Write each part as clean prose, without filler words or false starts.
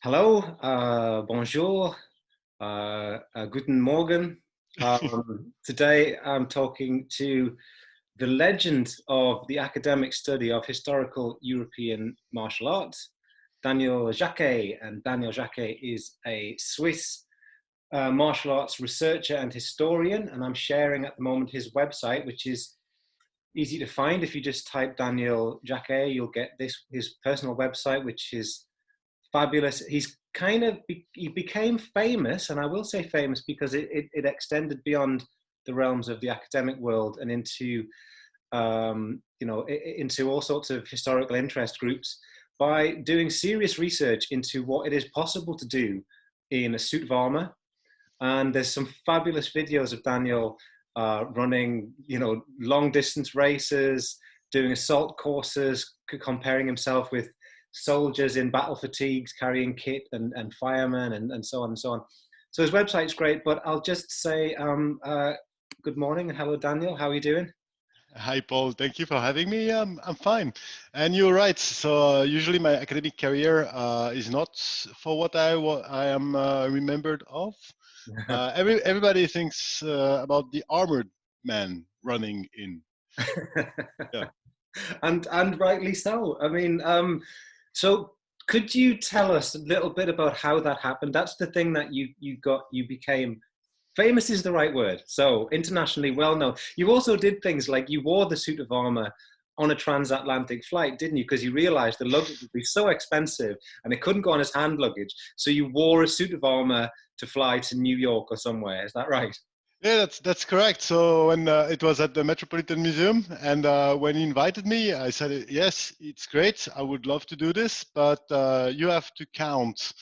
Hello, bonjour, guten Morgen. Today I'm talking to the legend of the academic study of historical European martial arts, Daniel Jaquet. And Daniel Jaquet is a Swiss martial arts researcher and historian. And I'm sharing at the moment his website, which is easy to find. If you just type Daniel Jaquet, you'll get his personal website, which is fabulous. He became famous, and I will say famous because it extended beyond the realms of the academic world and into into all sorts of historical interest groups by doing serious research into what it is possible to do in a suit of armor. And there's some fabulous videos of Daniel running, long distance races, doing assault courses, comparing himself with soldiers in battle fatigues, carrying kit and firemen and so on and so on. So his website's great, but I'll just say good morning and hello, Daniel. How are you doing? Hi, Paul. Thank you for having me. I'm fine. And you're right. So usually my academic career is not for what I am remembered of. Everybody thinks about the armored man running in. Yeah. and rightly so. I mean, so could you tell us a little bit about how that happened? That's the thing that you became famous is the right word. So internationally well known. You also did things like you wore the suit of armor on a transatlantic flight, didn't you? Because you realized the luggage would be so expensive and it couldn't go on as hand luggage. So you wore a suit of armor to fly to New York or somewhere. Is that right? Yeah, that's correct. So when it was at the Metropolitan Museum, and when he invited me, I said, yes, it's great. I would love to do this, but you have to count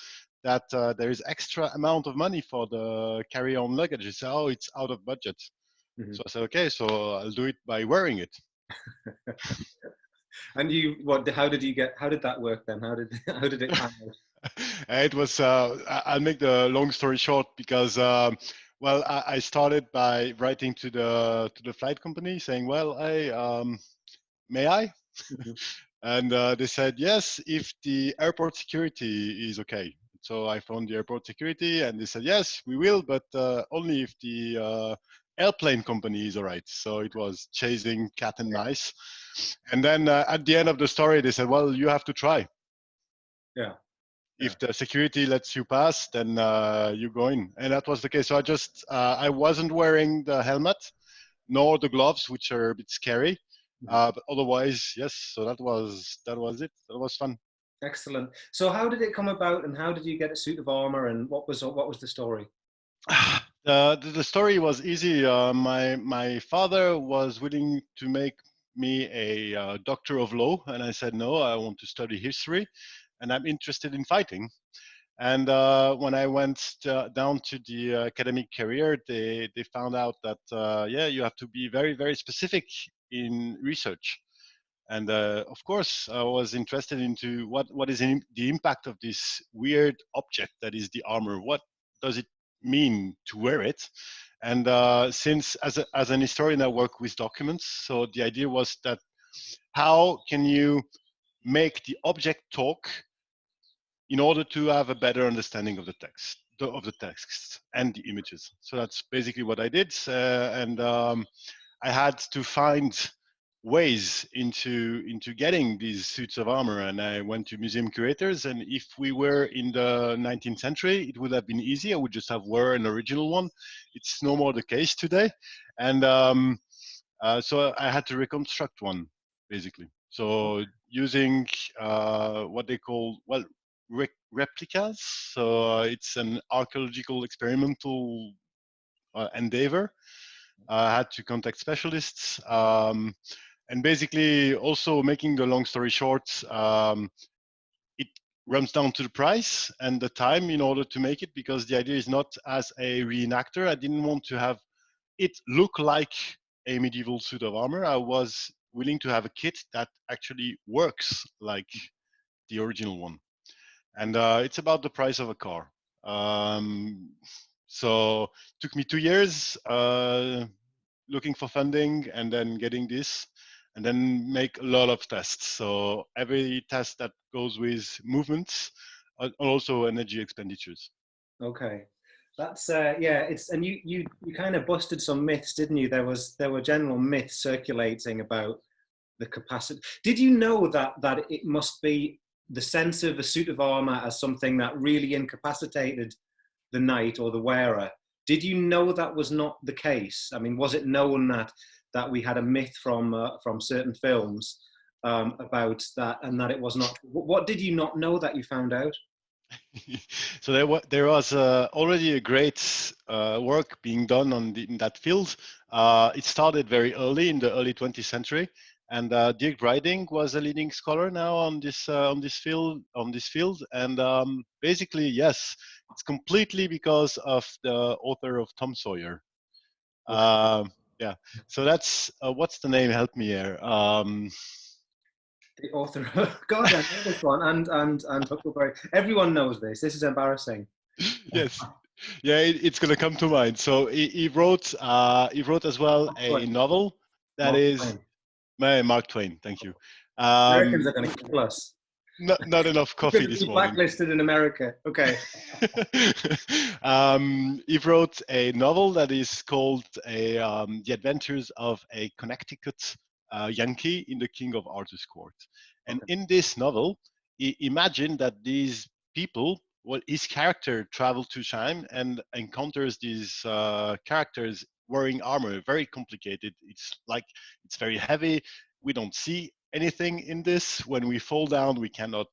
that there is extra amount of money for the carry-on luggage. He said, oh, it's out of budget. Mm-hmm. So I said, okay, so I'll do it by wearing it. And you, what? How did you get? How did that work then? How did it pan out? It was. I'll make the long story short because, well, I started by writing to the flight company saying, well, hey, may I? Mhm. And they said yes if the airport security is okay. So I phoned the airport security, and they said yes, we will, but only if the airplane company is all right. So it was chasing cat and mice. And then at the end of the story, they said, well, you have to try. Yeah, yeah. If the security lets you pass, then you go in. And that was the case. So I wasn't wearing the helmet nor the gloves, which are a bit scary. Mhm. But otherwise, yes. So that was it. That was fun. Excellent. So how did it come about, and how did you get a suit of armor, and what was the story? The story was easy. My father was willing to make me a doctor of law, and I said no. I want to study history, and I'm interested in fighting. And when I went down to the academic career, they found out that yeah, you have to be very very specific in research. And of course, I was interested into what is the impact of this weird object that is the armor. What does it mean to wear it? And since as an historian, I work with documents, so the idea was that how can you make the object talk in order to have a better understanding of the text and the images. So that's basically what I did, and I had to find ways into getting these suits of armor. And I went to museum curators, and if we were in the 19th century, it would have been easy. I would just have wear an original one. It's no more the case today, and so I had to reconstruct one basically. So using what they call, well, replicas. So it's an archaeological experimental endeavor. I had to contact specialists, and basically also making the long story short, it runs down to the price and the time in order to make it, because the idea is not as a reenactor. I didn't want to have it look like a medieval suit of armor. I was willing to have a kit that actually works like the original one. And it's about the price of a car. So it took me 2 years looking for funding and then getting this, and then make a lot of tests. So every test that goes with movements, and also energy expenditures. Okay, that's yeah. It's and you kind of busted some myths, didn't you? There were general myths circulating about the capacity. Did you know that it must be the sense of a suit of armor as something that really incapacitated the knight or the wearer? Did you know that was not the case? I mean, was it known that we had a myth from certain films about that, and that it was not? What did you not know that you found out? So there was already a great work being done in that field. It started very early in the early 20th century, and Dirk Breiting was a leading scholar now on this field. And basically, yes, it's completely because of the author of Tom Sawyer. Okay. Yeah. So that's what's the name? Help me here. The author. God, I know this one. And Huckleberry. Everyone knows this. This is embarrassing. Yes. Yeah, it's gonna come to mind. So he wrote as well Mark a Twain. novel that Mark is Twain. Mark Twain. Thank you. Americans Um, are going to kill us. not enough We're coffee going to this be morning. blacklisted in America. Okay. He wrote a novel that is called The Adventures of a Connecticut Yankee in the King of Arthur's Court. And Okay. in this novel, imagine that these people, well, his character travels to time and encounters these characters wearing armor, very complicated. It's very heavy. We don't see anything in this. When we fall down, we cannot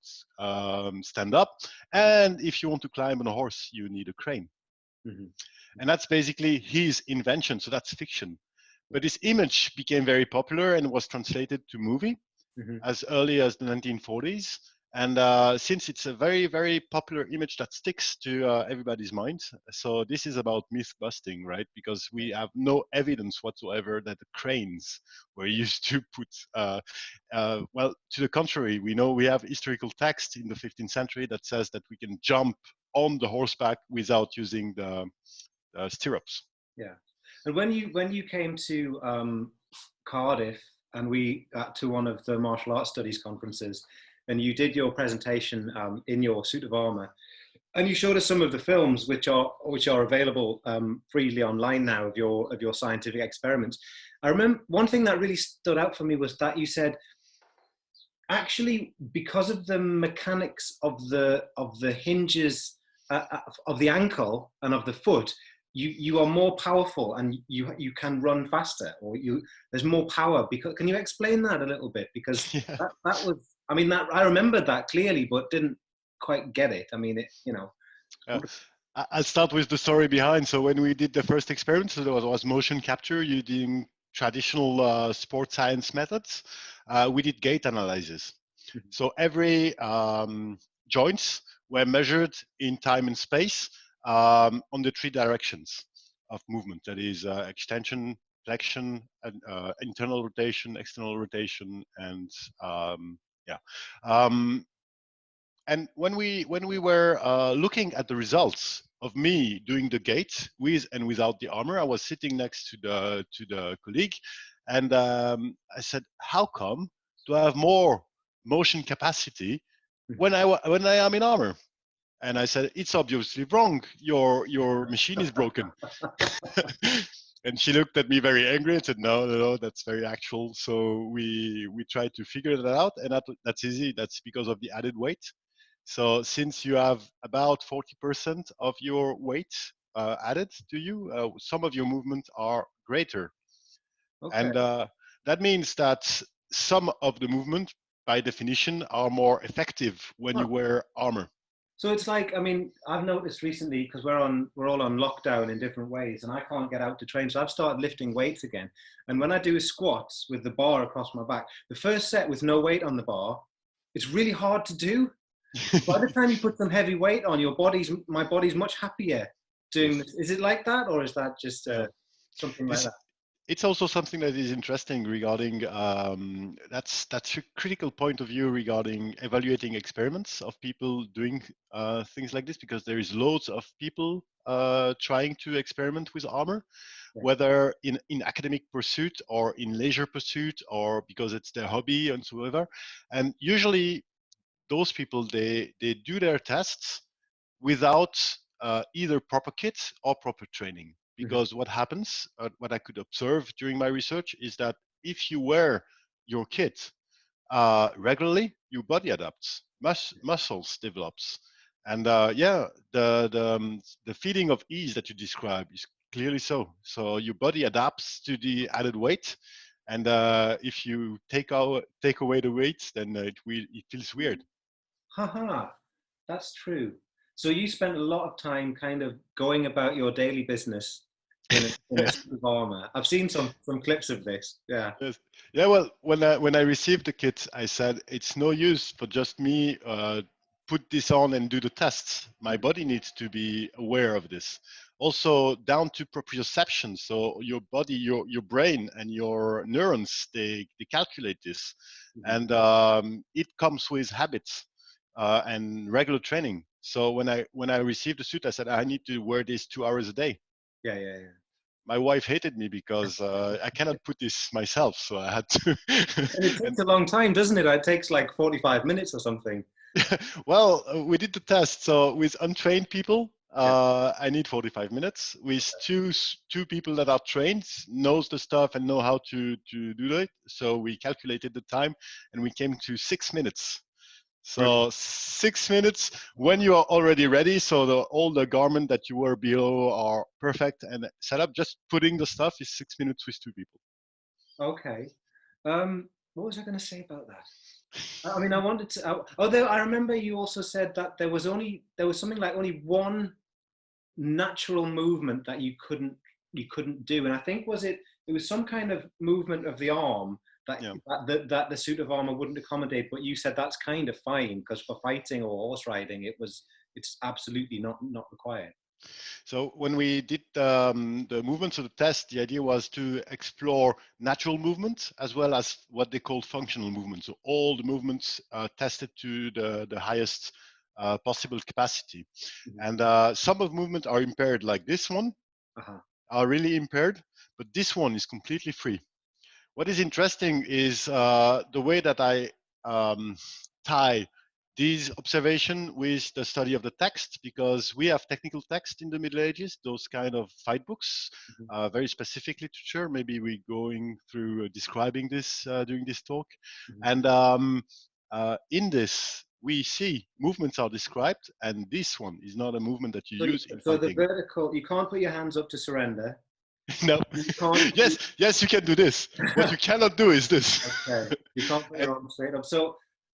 stand up. And if you want to climb on a horse, you need a crane. Mm-hmm. And that's basically his invention. So that's fiction. Yeah. But this image became very popular and was translated to movie Mm-hmm. as early as the 1940s. And since it's a very, very popular image that sticks to everybody's mind, so this is about myth busting, right? Because we have no evidence whatsoever that the cranes were used to put, well, to the contrary, we know we have historical text in the 15th century that says that we can jump on the horseback without using the stirrups. Yeah. And when you came to Cardiff and we to one of the martial arts studies conferences, and you did your presentation in your suit of armor, and you showed us some of the films which are available freely online now of your scientific experiments. I remember one thing that really stood out for me was that you said actually because of the mechanics of the hinges of the ankle and of the foot, you are more powerful and you can run faster, or there's more power. Because can you explain that a little bit? Because Yeah. that was, I mean, that I remembered that clearly, but didn't quite get it. I mean, Yeah. I'll start with the story behind. So when we did the first experiment, so there was motion capture using traditional sports science methods. We did gait analysis. So every joints were measured in time and space on the three directions of movement. That is extension, flexion, and, internal rotation, external rotation, and yeah. Um, and when we were looking at the results of me doing the gait with and without the armor, I was sitting next to the colleague, and I said, "How come do I have more motion capacity when I am in armor?" And I said, "It's obviously wrong. Your machine is broken." And she looked at me very angry and said, "No, no, no, that's very actual." So we tried to figure that out, and that's easy. That's because of the added weight. So since you have about 40% of your weight added to you, some of your movements are greater. Okay. And that means that some of the movement, by definition, are more effective when you Huh. wear armor. So it's like, I mean, I've noticed recently because we're all on lockdown in different ways, and I can't get out to train. So I've started lifting weights again. And when I do squats with the bar across my back, the first set with no weight on the bar, it's really hard to do. By the time you put some heavy weight on, my body's much happier doing Yes. this. Is it like that, or is that just Yeah. something like It's that? it's also something that is interesting regarding that's a critical point of view regarding evaluating experiments of people doing things like this, because there is loads of people trying to experiment with armor, Yeah. whether in academic pursuit or in leisure pursuit or because it's their hobby and so ever. And usually those people, they do their tests without either proper kit or proper training. Because what happens, what I could observe during my research, is that if you wear your kit regularly, your body adapts, muscles develops, and the feeling of ease that you describe is clearly so. So your body adapts to the added weight, and if you take away the weight, then it feels weird. Haha, that's true. So you spent a lot of time kind of going about your daily business in a suit of armor. I've seen some clips of this. Yeah. Yes. Yeah. Well, when I received the kit, I said it's no use for just me put this on and do the tests. My body needs to be aware of this. Also, down to proprioception. So your body, your brain, and your neurons they calculate this, and it comes with habits and regular training. So when I received the suit, I said I need to wear this 2 hours a day. Yeah, yeah, yeah. My wife hated me because I cannot put this myself, so I had to. And it And takes a long time, doesn't it? It takes like 45 minutes or something. well, we did the test. So with untrained people, Yeah. I need 45 minutes. With two people that are trained, knows the stuff and know how to do it. So we calculated the time, and we came to 6 minutes. Brilliant. So 6 minutes when you are already ready. So all the garment that you wear below are perfect and set up. Just putting the stuff is 6 minutes with two people. Okay. What was I going to say about that? I mean, I wanted to. Although I remember you also said that there was something like only one natural movement that you couldn't do, and I think it was some kind of movement of the arm that Yeah. that the suit of armor wouldn't accommodate. But you said that's kind of fine because for fighting or horse riding, it's absolutely not required. So when we did the movements of the test, the idea was to explore natural movement as well as what they call functional movement. So all the movements tested to the highest possible capacity. Mhm. And some of movement are impaired, like this one, Uh-huh. are really impaired, but this one is completely free. What is interesting is the way that I tie these observation with the study of the text, because we have technical text in the Middle Ages, those kind of fight books, Mhm. very specific literature. Maybe we're going through describing this during this talk. Mhm. And in this, we see movements are described, and this one is not a movement that you So, use in so the fighting. vertical, you can't put your hands up to surrender. No. You can't. Yes, you can do this. What you cannot do is this. Okay. You can't put And your arm straight up.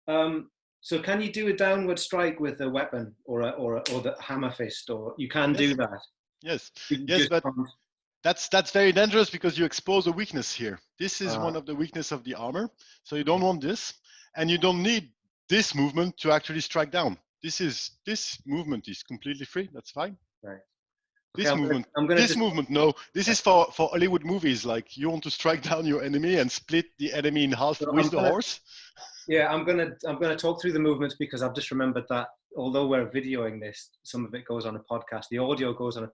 Um, so can you do a downward strike with a weapon or the hammer fist, or you can do yes, that? yes, You yes, just but can't. that's very dangerous because you expose a weakness here. This is Uh, one of the weakness of the armor. So you don't want this, and you don't need this movement to actually strike down. This movement is completely free. That's fine. right. Okay. This movement, I'm gonna this just. movement, no. This is for Hollywood movies. Like you want to strike down your enemy and split the enemy in half So with the horse. Yeah, I'm gonna talk through the movements because I've just remembered that although we're videoing this, some of it goes on a podcast. The audio goes on a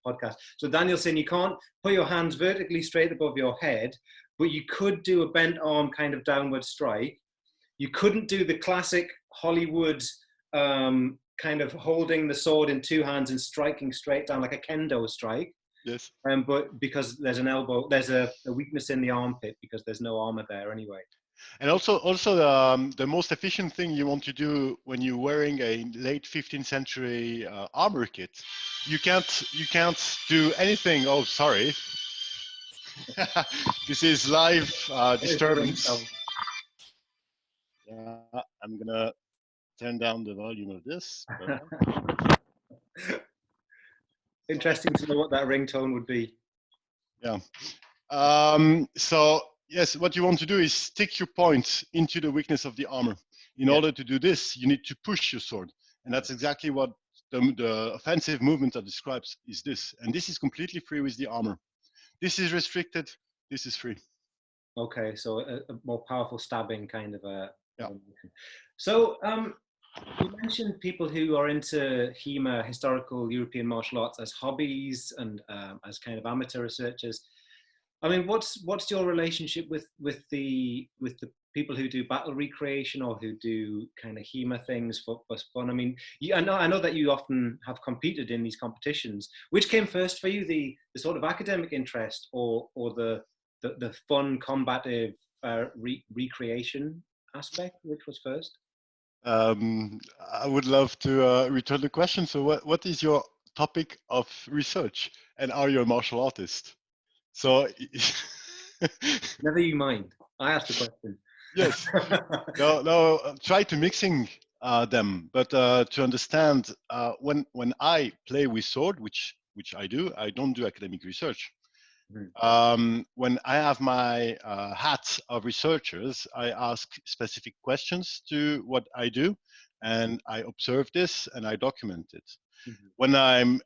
podcast. So Daniel's saying you can't put your hands vertically straight above your head, but you could do a bent arm kind of downward strike. You couldn't do the classic Hollywood kind of holding the sword in two hands and striking straight down like a kendo strike. Yes. But because there's there's a weakness in the armpit because there's no armor there anyway. And also the most efficient thing you want to do when you're wearing a late 15th century armor kit, you can't do anything. Oh, sorry, this is live There's the disturbance. ringtone. Yeah, I'm gonna turn down the volume of this. Interesting to know what that ringtone would be. Yeah. So yes, what you want to do is stick your point into the weakness of the armor. In Yeah. order to do this, you need to push your sword, and that's exactly what the offensive movement that describes is this. And this is completely free with the armor. This is restricted. This is free. Okay, so a more powerful stabbing kind of a. Yeah. So you mentioned people who are into HEMA, historical European martial arts, as hobbies and as kind of amateur researchers. I mean, what's your relationship with the people who do battle recreation or who do kind of HEMA things for fun? I mean, I know that you often have competed in these competitions. Which came first for you, the sort of academic interest or the fun combative recreation aspect? Which was first? Um, I would love to return the question. So, what is your topic of research, and are you a martial artist? So, Never you mind. I asked the question. yes, no, no. Try to mixing them, but to understand when I play with sword, which I do, I don't do academic research. Mhm, When I have my hat of researchers, I ask specific questions to what I do, and I observe this and I document it. mhm, When I'm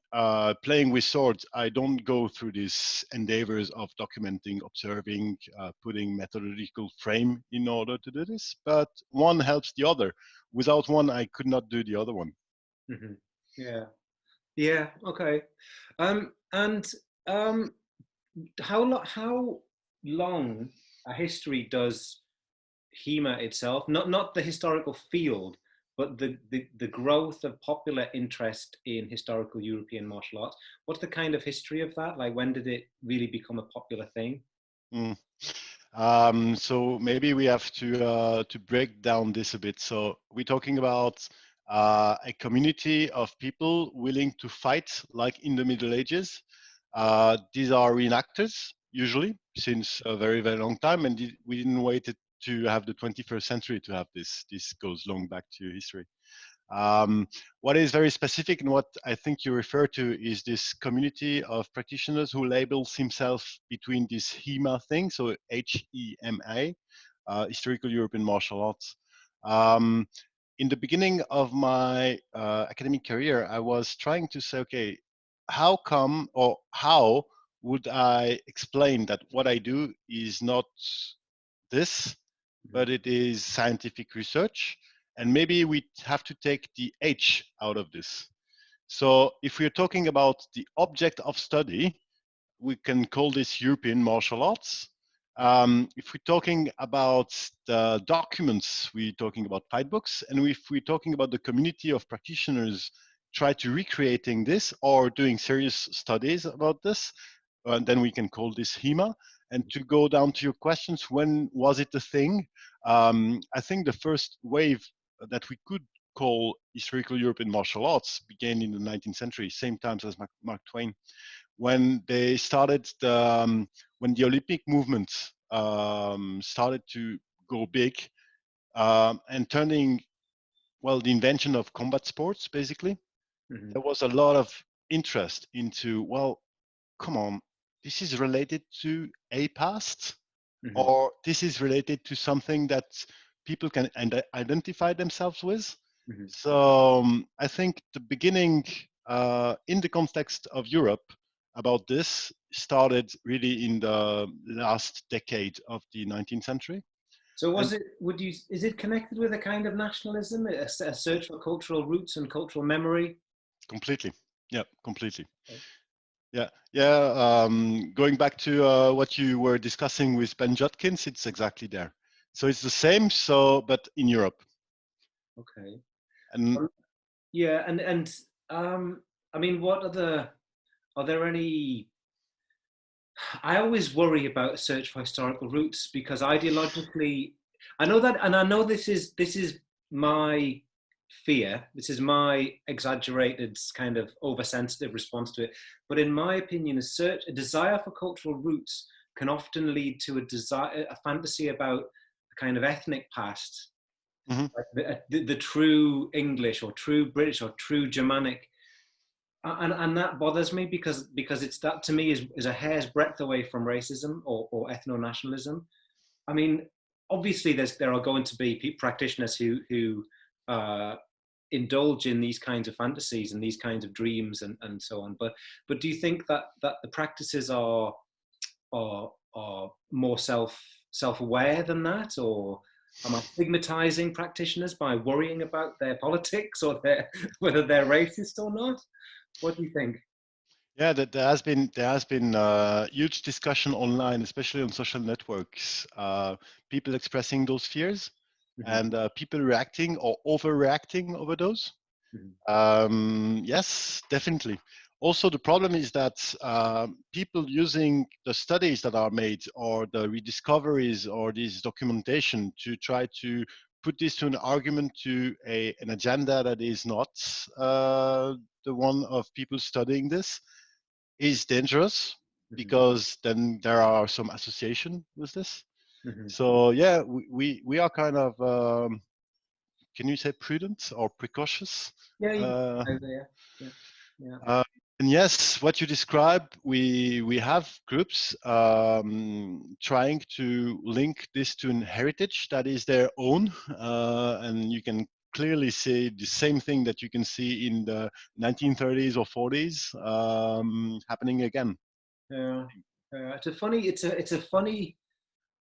playing with swords, I don't go through these endeavors of documenting, observing, putting methodological frame in order to do this, but one helps the other. Without one, I could not do the other one. mhm. Yeah. Yeah. Okay. And um, how long a history does HEMA itself, not the historical field, but the growth of popular interest in historical European martial arts? What's the kind of history of that? Like, when did it really become a popular thing? Mm. So maybe we have to break down this a bit. So we're talking about a community of people willing to fight, like in the Middle Ages. These are reenactors usually since a very very long time, and we didn't wait to have the 21st century to have this. This goes long back to history. Um, what is very specific and what I think you refer to is this community of practitioners who labels himself between this HEMA thing, so HEMA, Historical European Martial Arts. Um, in the beginning of my academic career, I was trying to say, okay, how come or how would I explain that what I do is not this, Mhm, but it is scientific research. And maybe we have to take the H out of this. So if we're talking about the object of study, we can call this European martial arts. If we're talking about the documents, we're talking about fight books. And if we're talking about the community of practitioners try to recreating this or doing serious studies about this, then we can call this HEMA. And to go down to your questions, when was it a thing? I think the first wave that we could call historical European martial arts began in the 19th century, same times as Mark Twain, when they started when the Olympic movement started to go big and turning, well, the invention of combat sports, basically, mhm, there was a lot of interest into, well, come on, this is related to a past, mhm. or this is related to something that people can identify themselves with. Mhm. So I think the beginning in the context of Europe about this started really in the last decade of the 19th century. So And is it connected with a kind of nationalism, a search for cultural roots and cultural memory? completely, yeah, completely. Okay. Yeah, yeah. Going back to what you were discussing with Ben Judkins, it's exactly there. So it's the same, so but in Europe. Okay. And Yeah, and um, I mean, are there any? I always worry about a search for historical roots because ideologically, I know that, and I know this is my fear. This is my exaggerated kind of oversensitive response to it. But in my opinion, a desire for cultural roots can often lead to a fantasy about a kind of ethnic past, mhm, like the true English or true British or true Germanic, and that bothers me because it's that to me is a hair's breadth away from racism or ethno nationalism. I mean, obviously there are going to be practitioners who uh, indulge in these kinds of fantasies and these kinds of dreams and so on. But do you think that the practices are more self-aware than that, or am I stigmatizing practitioners by worrying about their politics or their whether they're racist or not? What do you think? Yeah, that there has been huge discussion online, especially on social networks. People expressing those fears, Mm-hmm. and people reacting or overreacting over those. Mm-hmm. Yes, definitely. Also, the problem is that people using the studies that are made or the rediscoveries or this documentation to try to put this to an argument to an agenda that is not the one of people studying this is dangerous, Mm-hmm. because then there are some association with this. Mm-hmm. So yeah, we are kind of can you say prudent or precautious? Yeah, you Uh, can. Yeah, yeah, yeah. uh, and yes, what you describe, we have groups trying to link this to an heritage that is their own, and you can clearly see the same thing that you can see in the 1930s or 40s happening again. Yeah. It's a funny. It's a funny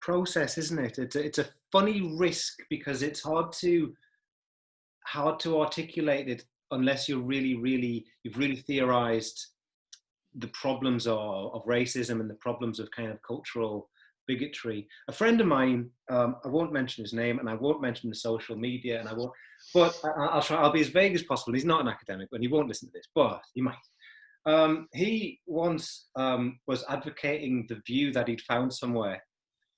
process, isn't it? It's a funny risk because it's hard to articulate it unless you've really theorized the problems of racism and the problems of kind of cultural bigotry. A friend of mine, I won't mention his name, and I won't mention the social media, and I won't. But I'll try. I'll be as vague as possible. He's not an academic, and he won't listen to this, but he might. He once was advocating the view that he'd found somewhere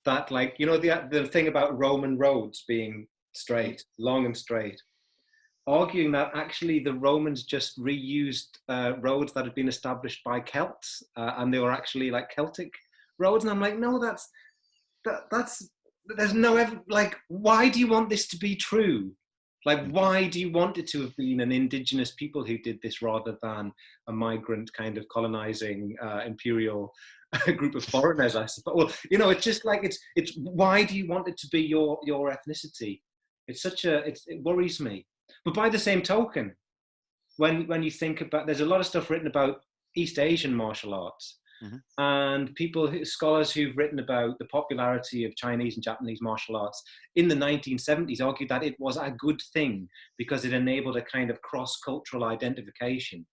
that, like, the thing about Roman roads being straight, long and straight, arguing that actually the Romans just reused roads that had been established by Celts, and they were actually like Celtic roads. And I'm like, no, that's there's no like, why do you want this to be true? Like, why do you want it to have been an indigenous people who did this rather than a migrant kind of colonizing imperial group of foreigners? I suppose. Well, it's just like it's why do you want it to be your ethnicity? It worries me. But by the same token, when you think about, there's a lot of stuff written about East Asian martial arts, Mhm. and scholars who've written about the popularity of Chinese and Japanese martial arts in the 1970s argued that it was a good thing because it enabled a kind of cross-cultural identification.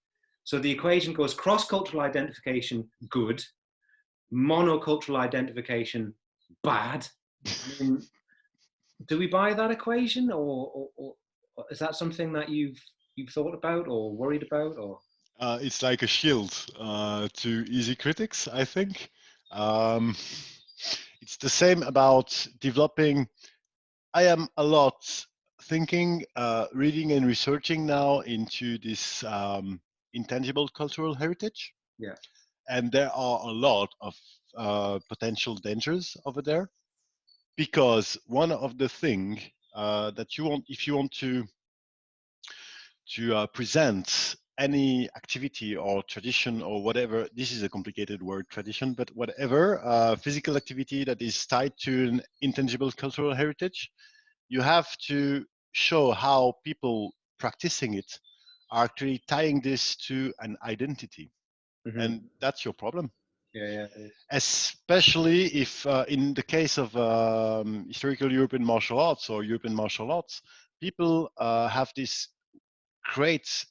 So the equation goes: cross-cultural identification, good; monocultural identification, bad. I mean, do we buy that equation, or is that something that you've thought about or worried about, or? It's like a shield to easy critics, I think. Um, it's the same about developing. I am a lot thinking, reading, and researching now into this intangible cultural heritage, Yeah. and there are a lot of potential dangers over there, because one of the thing that you want, if you want to present any activity or tradition or whatever, this is a complicated word, tradition, but whatever physical activity that is tied to an intangible cultural heritage, you have to show how people practicing it are actually tying this to an identity. Mm-hmm. And that's your problem. Yeah, yeah, it is. Especially if, in the case of historical European martial arts or European martial arts, people have this great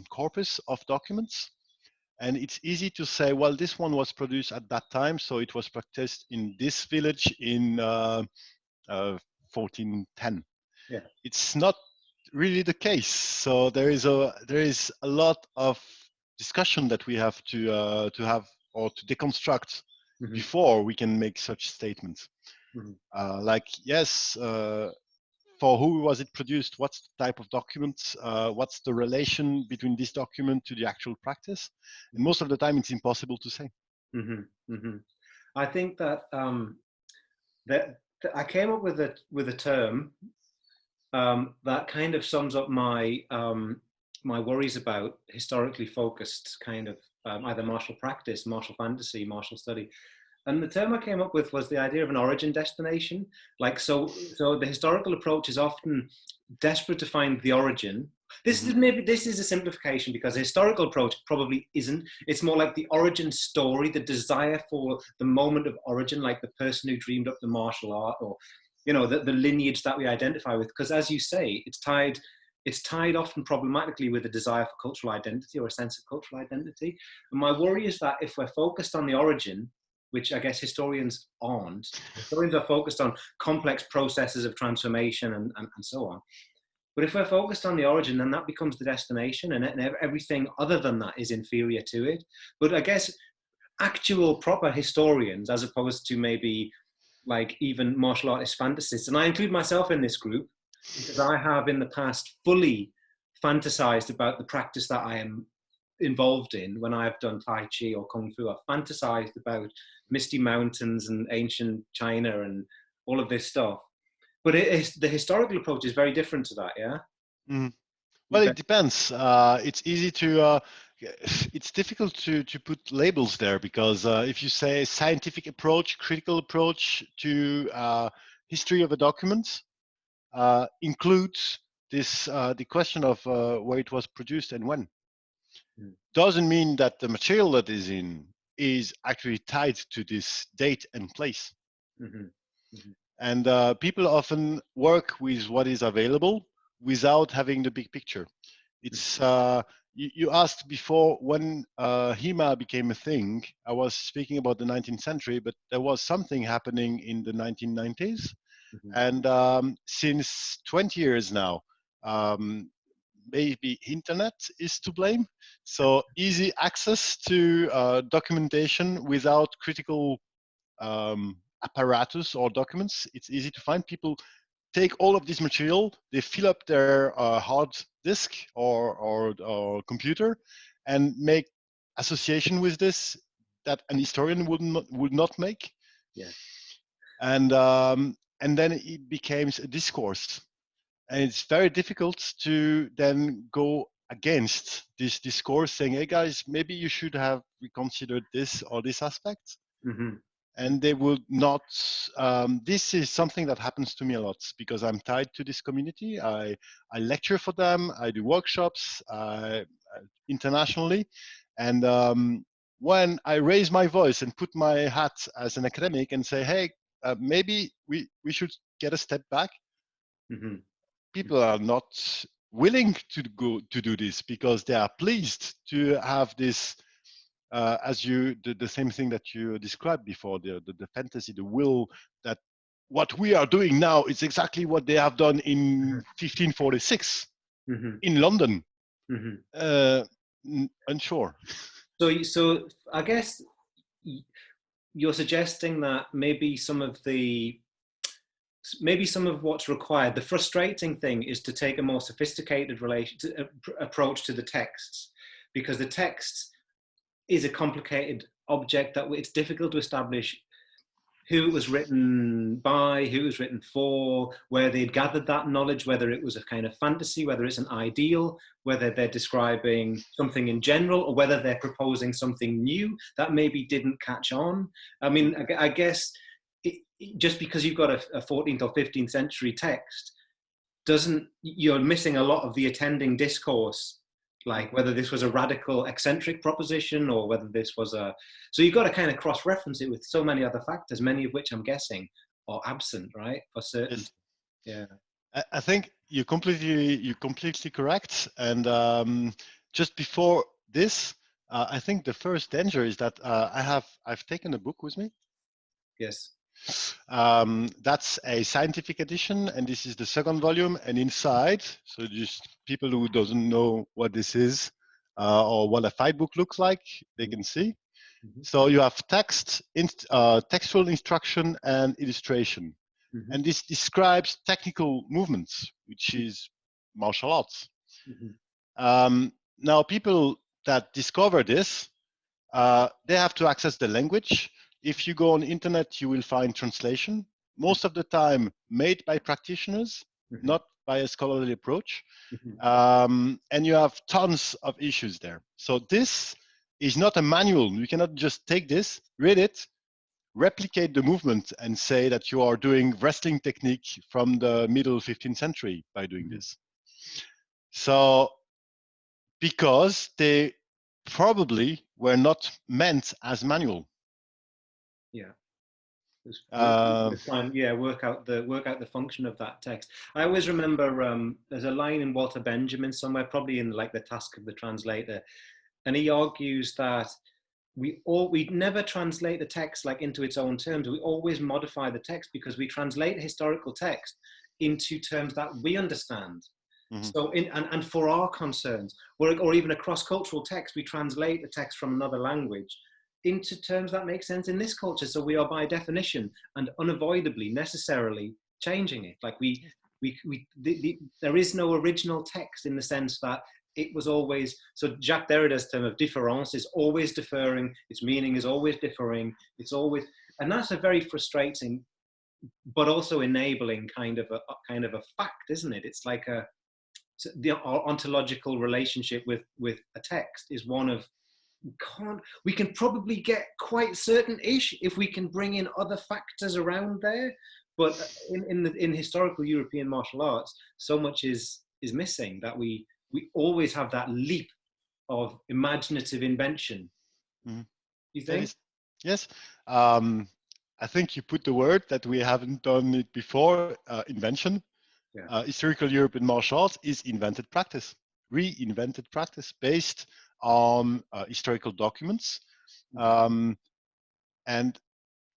corpus of documents. And it's easy to say, well, this one was produced at that time, so it was practiced in this village in 1410. Yeah. It's not really the case. So there is a lot of discussion that we have to have or to deconstruct Mm-hmm. before we can make such statements. Mm-hmm. Like, yes, for who was it produced? What's the type of document? What's the relation between this document to the actual practice? And most of the time, it's impossible to say. Mm-hmm. Mm-hmm. I think that I came up with a term that kind of sums up my worries about historically focused kind of either martial practice, martial fantasy, martial study. And the term I came up with was the idea of an origin destination. Like, so the historical approach is often desperate to find the origin. Mhm. This is a simplification because the historical approach probably isn't. It's more like the origin story, the desire for the moment of origin, like the person who dreamed up the martial art, or the lineage that we identify with. Because as you say, it's tied. it's tied often problematically with a desire for cultural identity or a sense of cultural identity. And my worry is that if we're focused on the origin, which I guess historians aren't, historians are focused on complex processes of transformation and so on. But if we're focused on the origin, then that becomes the destination, and everything other than that is inferior to it. But I guess actual proper historians, as opposed to maybe like even martial artist fantasists, and I include myself in this group because I have in the past fully fantasized about the practice that I am involved in when I've done Tai Chi or Kung Fu. I've fantasized about misty mountains and ancient China and all of this stuff. But the historical approach is very different to that, yeah? Mm. Well, it depends. It's easy to, it's difficult to put labels there, because if you say scientific approach, critical approach to history of a document, includes this the question of where it was produced and when. Doesn't mean that the material that is in is actually tied to this date and place. And people often work with what is available without having the big picture. It's you asked before when HEMA became a thing. I was speaking about the 19th century, but there was something happening in the 1990s. And since 20 years now, maybe internet is to blame. So easy access to documentation without critical apparatus or documents. It's easy to find. People take all of this material, they fill up their hard disk or computer, and make association with this that an historian would not make. Yeah. And then it becomes a discourse, and it's very difficult to then go against this discourse, saying, "Hey guys, maybe you should have reconsidered this or this aspect." And they will not. This is something that happens to me a lot because I'm tied to this community. I lecture for them. I do workshops internationally, and when I raise my voice and put my hat as an academic and say, "Hey, maybe we should get a step back," people are not willing to go to do this because they are pleased to have this. As you the same thing that you described before, the fantasy, the will that what we are doing now is exactly what they have done in 1546 in London. Unsure. So I guess you're suggesting that maybe some of what's required, the frustrating thing is to take a more sophisticated approach to the texts, because the text is a complicated object that it's difficult to establish who it was written by, who it was written for, where they'd gathered that knowledge, whether it was a kind of fantasy, whether it's an ideal, whether they're describing something in general, or whether they're proposing something new that maybe didn't catch on. I mean, I guess just because you've got a 14th or 15th century text, you're missing a lot of the attending discourse, like whether this was a radical eccentric proposition or whether this was so you've got to kind of cross-reference it with so many other factors, many of which I'm guessing are absent, right, for certain. Yes. Yeah, I think you're completely correct. And just before this, I think the first danger is that I've taken a book with me. Yes. That's a scientific edition, and this is the second volume. And inside, so just people who doesn't know what this is or what a fight book looks like, they can see. So you have text, textual instruction, and illustration, and this describes technical movements, which is martial arts. Now, people that discover this, they have to access the language. If you go on the internet, you will find translation, most of the time made by practitioners, not by a scholarly approach. And you have tons of issues there. So this is not a manual. You cannot just take this, read it, replicate the movement, and say that you are doing wrestling technique from the middle 15th century by doing this. So, because they probably were not meant as manual. Yeah. Uh, Try and work out the function of that text. I always remember there's a line in Walter Benjamin somewhere, probably in like the Task of the Translator, and he argues that we never translate the text like into its own terms. We always modify the text because we translate historical text into terms that we understand. mhm. So and for our concerns, or even a cross-cultural text, we translate the text from another language into terms that make sense in this culture. So we are by definition and unavoidably necessarily changing it. Like there is no original text in the sense that it was always, so Jacques Derrida's term of différance is always differing, its meaning is always differing, it's always, and that's a very frustrating but also enabling kind of a fact, isn't it? It's like our ontological relationship with a text is one of, we can probably get quite certain-ish if we can bring in other factors around there, but in historical European martial arts, so much is missing that we always have that leap of imaginative invention. Mhm. You That think? is, yes. I think you put the word that we haven't done it before, invention. Yeah. Historical European martial arts is invented practice, reinvented practice based on historical documents. Um, and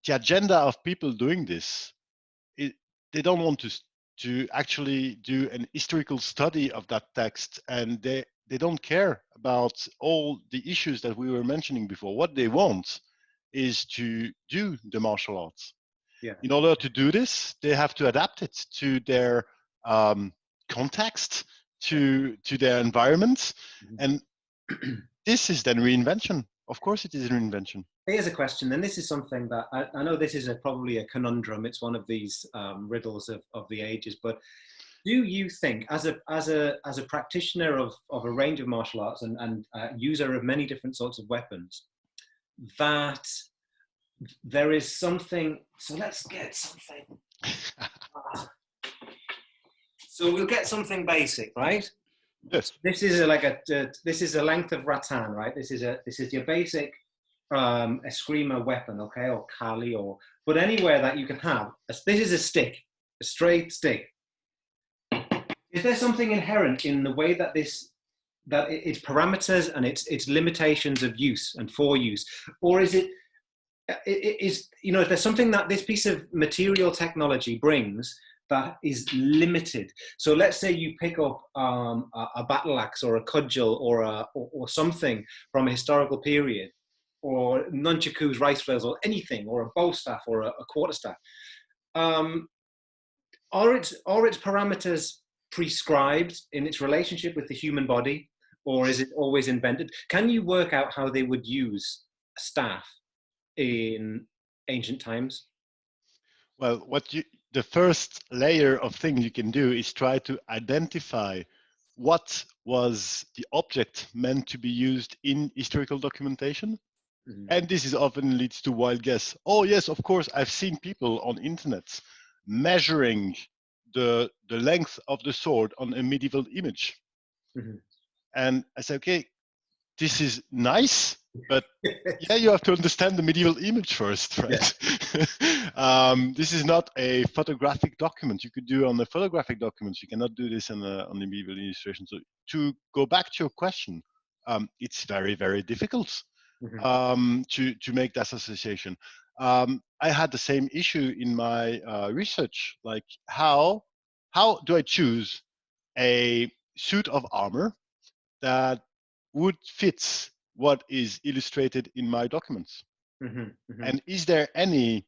the agenda of people doing this, it, they don't want to actually do an historical study of that text, and they don't care about all the issues that we were mentioning before. What they want is to do the martial arts. Yeah. In order to do this, they have to adapt it to their context, to their environment, and this is then reinvention. Of course, it is reinvention. Here's a question, and this is something that I know this is probably a conundrum. It's one of these riddles of the ages. But do you think, as a practitioner of a range of martial arts and user of many different sorts of weapons, that there is something? So let's get something. So we'll get something basic, right? Yes. This is this is a length of rattan, right? This is your basic eskrima weapon, okay, or kali, or but anywhere that you can have. This is a stick, a straight stick. Is there something inherent in the way that its parameters and its limitations of use and for use, or is it is if there's something that this piece of material technology brings that is limited? So let's say you pick up a battle axe or a cudgel or something from a historical period, or nunchakus, rice flails, or anything, or a bow staff or a quarterstaff. Are its parameters prescribed in its relationship with the human body, or is it always invented? Can you work out how they would use a staff in ancient times? Well, the first layer of thing you can do is try to identify what was the object meant to be used in historical documentation. Mm-hmm. And this is often leads to wild guess. Oh yes, of course, I've seen people on internet measuring the length of the sword on a medieval image. Mm-hmm. And I say, okay, this is nice, but yeah, you have to understand the medieval image first, right? Yeah. This is not a photographic document. You could do on the photographic documents. You cannot do this on the medieval illustration. So to go back to your question, it's very, very difficult to make that association. I had the same issue in my research. Like, how do I choose a suit of armor that would fit what is illustrated in my documents? And is there any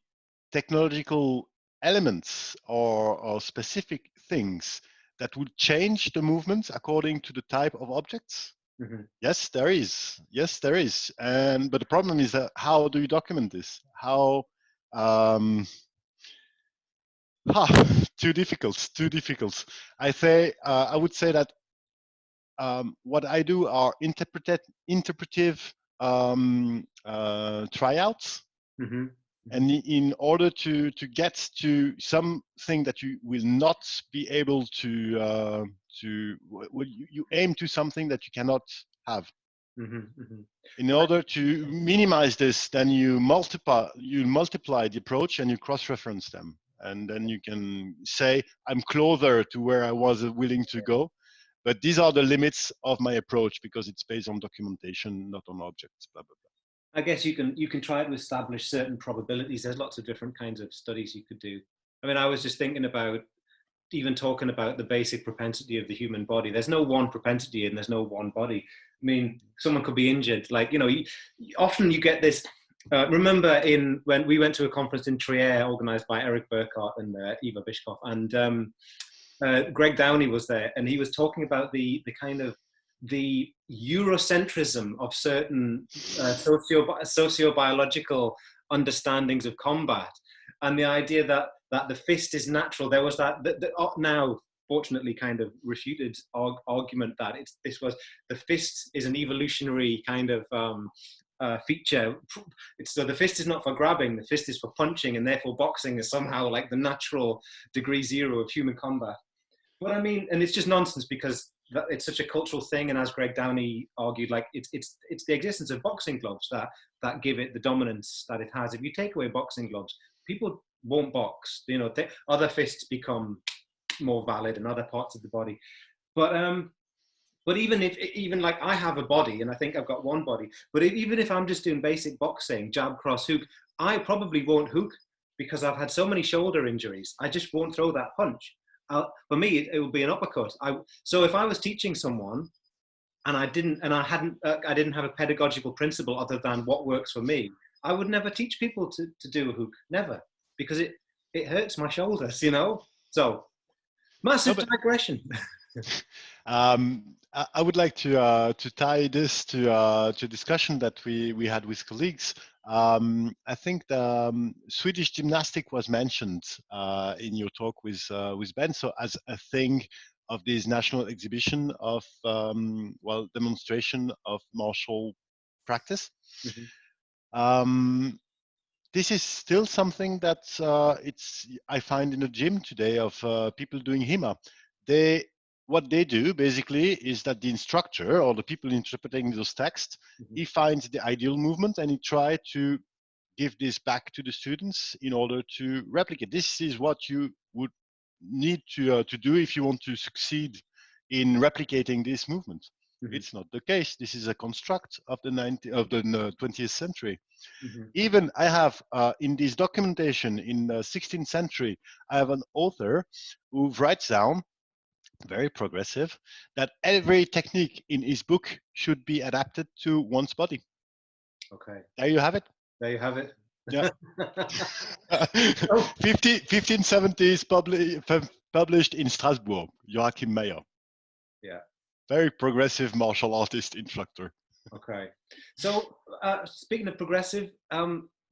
technological elements or specific things that would change the movements according to the type of objects? Yes, there is. Yes, there is. And but the problem is that how do you document this? How too difficult. Too difficult. I would say that what I do are interpretive tryouts. And in order to get to something that you will not be able to you aim to something that you cannot have. In order to minimize this, then you multiply the approach and you cross-reference them, and then you can say I'm closer to where I was willing to go, but these are the limits of my approach because it's based on documentation, not on objects. Blah blah blah. I guess you can try to establish certain probabilities. There's lots of different kinds of studies you could do. I mean, I was just thinking about even talking about the basic propensity of the human body. There's no one propensity and there's no one body. I mean, someone could be injured. Like, you know, often you get this. Remember when we went to a conference in Trier organized by Eric Burkhardt and Eva Bishkoff, and Greg Downey was there, and he was talking about the kind of the Eurocentrism of certain socio-biological understandings of combat, and the idea that the fist is natural. There was that now fortunately kind of refuted argument that the fist is an evolutionary kind of feature. So the fist is not for grabbing, the fist is for punching, and therefore boxing is somehow like the natural degree zero of human combat. But I mean, and it's just nonsense because it's such a cultural thing. And as Greg Downey argued, like it's the existence of boxing gloves that give it the dominance that it has. If you take away boxing gloves, people won't box. You know, other fists become more valid in other parts of the body. But even like I have a body and I think I've got one body, but even if I'm just doing basic boxing, jab, cross, hook, I probably won't hook because I've had so many shoulder injuries. I just won't throw that punch. For me, it would be an uppercut. So if I was teaching someone and I didn't have a pedagogical principle other than what works for me, I would never teach people to do a hook, never, because it hurts my shoulders, you know. So massive digression. I would like to tie this to a discussion that we had with colleagues. I think the Swedish gymnastic was mentioned in your talk with Ben, so as a thing of this national exhibition of demonstration of martial practice. Mm-hmm. This is still something that I find in the gym today of people doing HEMA. What they do basically is that the instructor or the people interpreting those texts, mm-hmm. he finds the ideal movement and he tries to give this back to the students in order to replicate. This is what you would need to do if you want to succeed in replicating this movement. Mm-hmm. It's not the case. This is a construct of the 20th century. Mm-hmm. Even I have in this documentation in the 16th century, I have an author who writes down, very progressive, that every technique in his book should be adapted to one's body. Okay. There you have it. There you have it. Yeah. 1570s published in Strasbourg, Joachim Meyer. Yeah. Very progressive martial artist instructor. Okay. So speaking of progressive,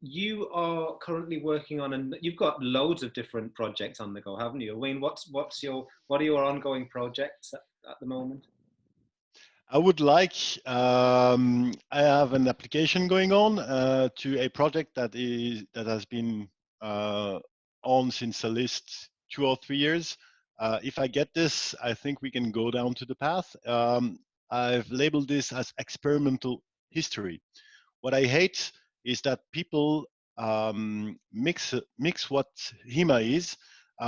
you are currently working on, you've got loads of different projects on the go, haven't you? Wayne, what are your ongoing projects at the moment? I would like, I have an application going on to a project that has been on since at least 2 or 3 years. If I get this, I think we can go down to the path. I've labeled this as experimental history. What I hate is that people mix what HEMA is.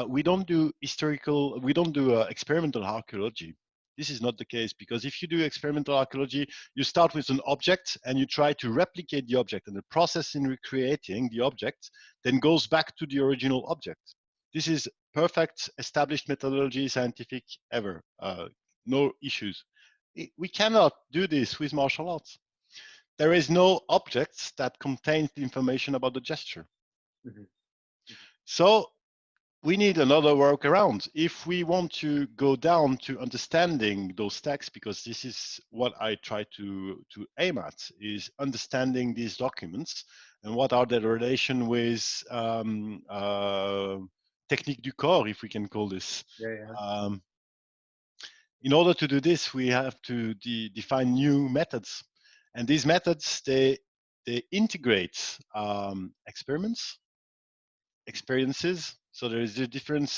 We don't do experimental archaeology. This is not the case, because if you do experimental archaeology, you start with an object and you try to replicate the object, and the process in recreating the object then goes back to the original object. This is perfect, established methodology, scientific ever, no issues. We cannot do this with martial arts. There is no object that contains the information about the gesture. Mm-hmm. So we need another workaround. If we want to go down to understanding those texts, because this is what I try to aim at, is understanding these documents and what are their relation with technique du corps, if we can call this. Yeah. In order to do this, we have to define new methods. And these methods, they integrate experiments, experiences. So there is the difference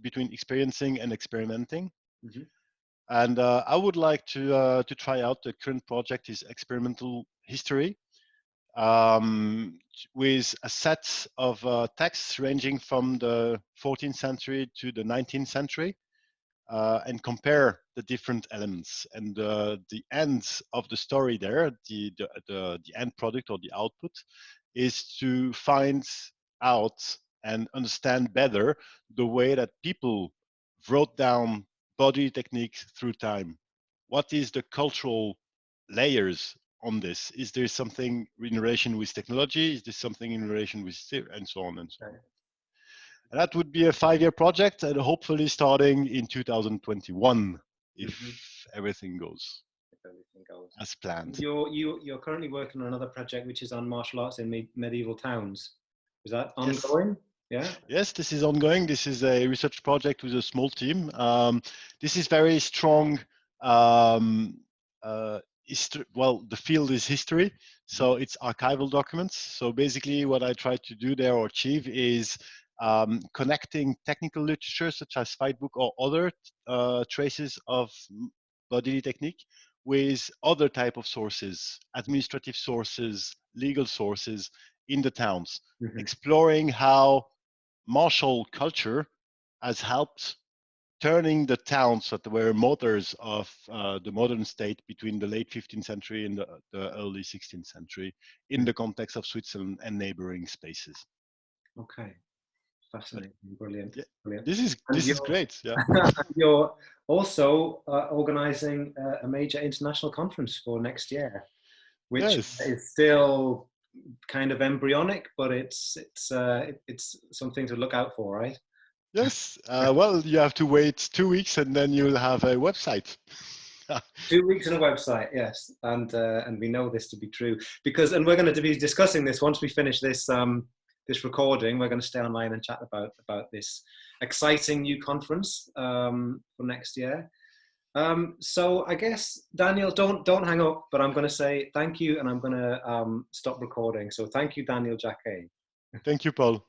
between experiencing and experimenting. Mm-hmm. And I would like to try out the current project is experimental history, with a set of texts ranging from the 14th century to the 19th century, and compare the different elements. And the end of the story there, the end product or the output, is to find out and understand better the way that people wrote down body techniques through time. What is the cultural layers on this? Is there something in relation with technology? Is there something in relation with, and so on and so on? And that would be a 5-year project, and hopefully starting in 2021, if everything goes as planned. You're currently working on another project which is on martial arts in medieval towns. Is that Yes. ongoing? Yeah. Yes, this is ongoing. This is a research project with a small team. This is very strong. Well, the field is history, so it's archival documents. So basically, what I try to do there or achieve is connecting technical literature such as fight book or other traces of bodily technique with other type of sources, administrative sources, legal sources in the towns, exploring how martial culture has helped turning the towns that were motors of the modern state between the late 15th century and the early 16th century in the context of Switzerland and neighboring spaces. Okay, fascinating, brilliant, Yeah, brilliant. this is great. Yeah. You're also organizing a major international conference for next year, which is still kind of embryonic, but it's something to look out for, right? Yes. Well, you have to wait 2 weeks, and then you'll have a website. 2 weeks and a website, yes, and we know this to be true and we're going to be discussing this once we finish this this recording. We're going to stay online and chat about this exciting new conference for next year. So I guess, Daniel, don't hang up, but I'm going to say thank you, and I'm going to stop recording. So thank you, Daniel Jaquet. Thank you, Paul.